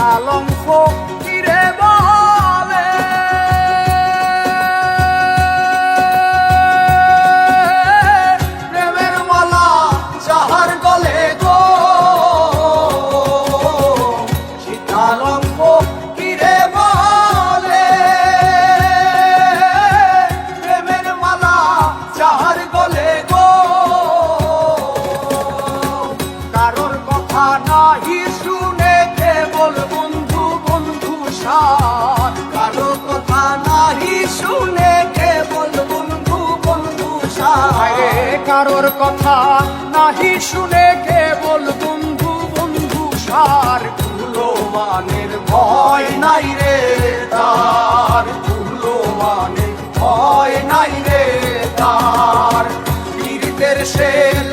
কলঙ্ক কিরে বলে প্রেমের মালা যাহার গলে গো সে কলঙ্ক কিরে বলে প্রেমের মালা যাহার গলে গো কারোর কথা নাহি শুনে কেবল বন্ধু বন্ধু সার কারো কথা নাহি শুনে কেবল বন্ধু বন্ধু সার কারোর কথা নাহি শুনে কেবল বন্ধু বন্ধু সার কুলো মানের ভয় নাই রে তার কুলো মানের ভয় নাই রে তার বীরদের শেল